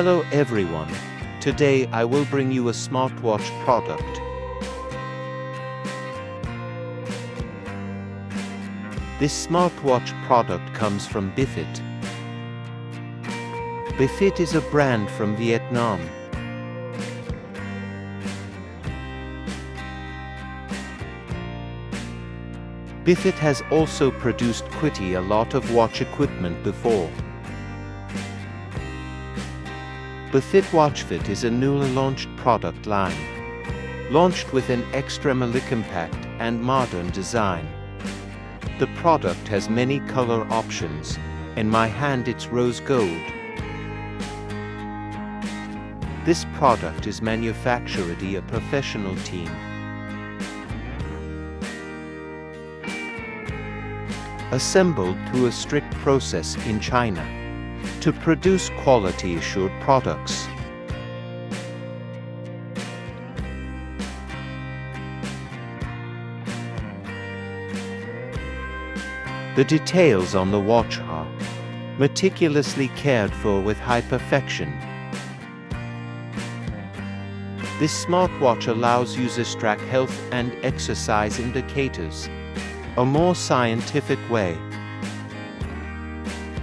Hello everyone. Today I will bring you a smartwatch product. This smartwatch product comes from BeFit. BeFit is a brand from Vietnam. BeFit has also produced quite a lot of watch equipment before. BeFit WatchFit is a newly launched product line, launched with an extremely compact and modern design. The product has many color options. In my hand it's rose gold. This product is manufactured by a professional team. Assembled through a strict process in China to produce quality-assured products. The details on the watch are meticulously cared for with high perfection. This smartwatch allows users to track health and exercise indicators a more scientific way.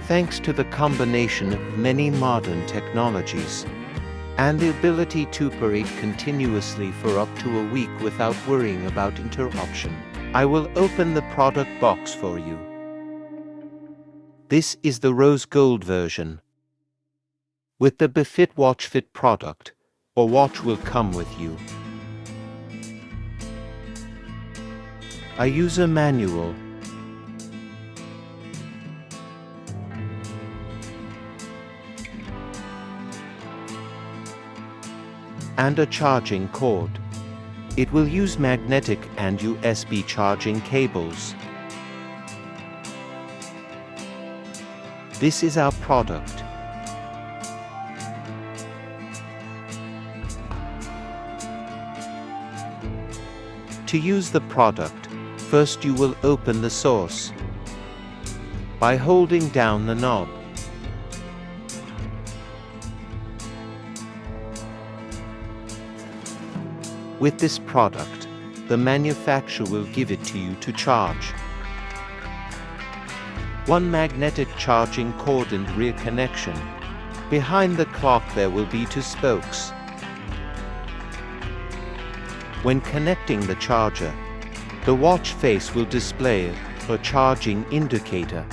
Thanks to the combination of many modern technologies and the ability to operate continuously for up to a week without worrying about interruption, I will open the product box for you. This is the rose gold version. With the BeFit WatchFit product, a watch will come with you. A user manual, and a charging cord. It will use magnetic and USB charging cables. This is our product. To use the product, first you will open the source by holding down the knob. With this product, the manufacturer will give it to you to charge. One magnetic charging cord and rear connection. Behind the clock there will be two spokes. When connecting the charger, the watch face will display a charging indicator.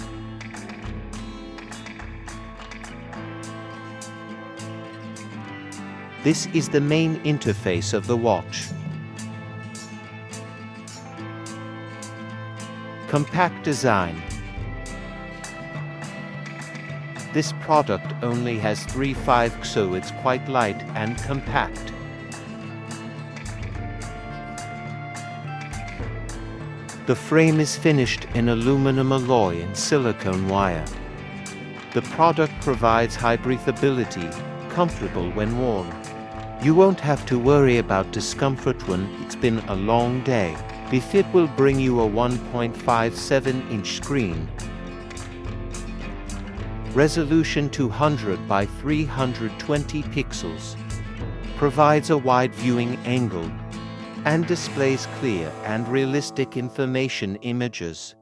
This is the main interface of the watch. Compact design. This product only has 3.5, so it's quite light and compact. The frame is finished in aluminum alloy and silicone wire. The product provides high breathability, comfortable when worn. You won't have to worry about discomfort when it's been a long day. BeFit will bring you a 1.57-inch screen. Resolution 200 by 320 pixels. Provides a wide viewing angle and displays clear and realistic information images.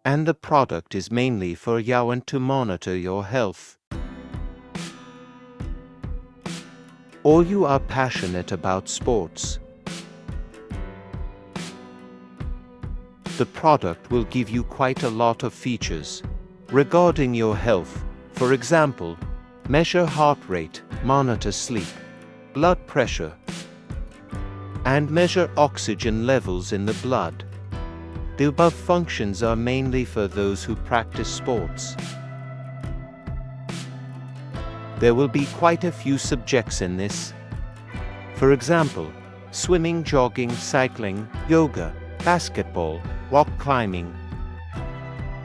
And the product is mainly for you and to monitor your health. Or you are passionate about sports. The product will give you quite a lot of features regarding your health. For example, measure heart rate, monitor sleep, blood pressure, and measure oxygen levels in the blood. The above functions are mainly for those who practice sports. There will be quite a few subjects in this. For example, swimming, jogging, cycling, yoga, basketball, rock climbing.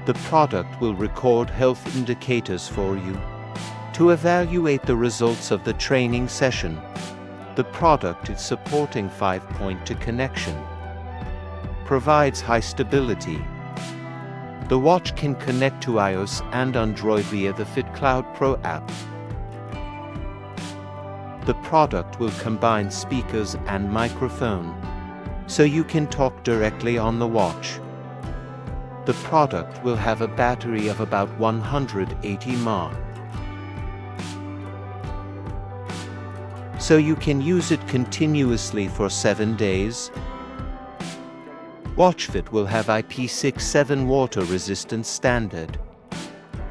The product will record health indicators for you to evaluate the results of the training session. The product is supporting 5.2 connection. Provides high stability. The watch can connect to iOS and Android via the Fit Cloud Pro app. The product will combine speakers and microphone, so you can talk directly on the watch. The product will have a battery of about 180 mAh, so you can use it continuously for 7 days. WatchFit will have IP67 water resistance standard,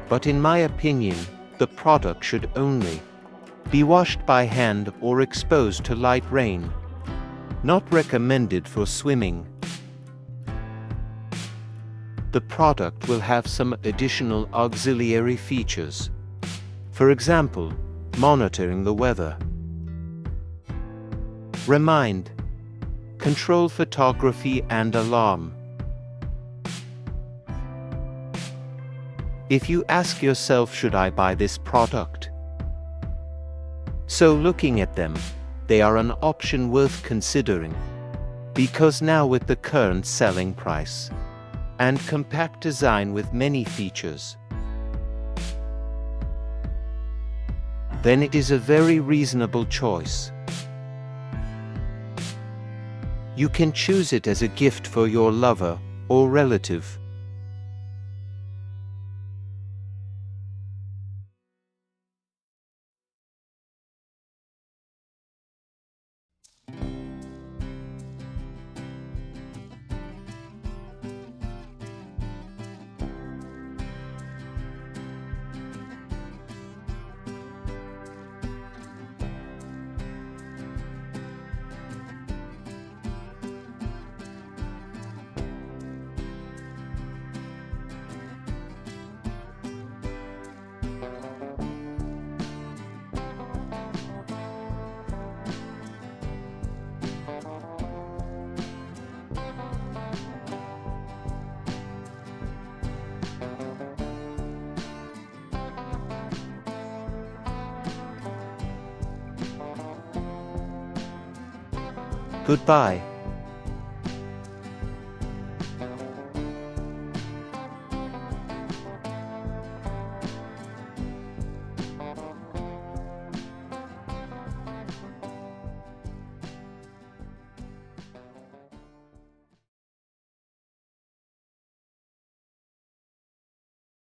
but in my opinion, the product should only be washed by hand or exposed to light rain. Not recommended for swimming. The product will have some additional auxiliary features. For example, monitoring the weather, remind, control photography and alarm. If you ask yourself, should I buy this product? So looking at them, they are an option worth considering. Because now with the current selling price and compact design with many features, then it is a very reasonable choice. You can choose it as a gift for your lover or relative. Goodbye.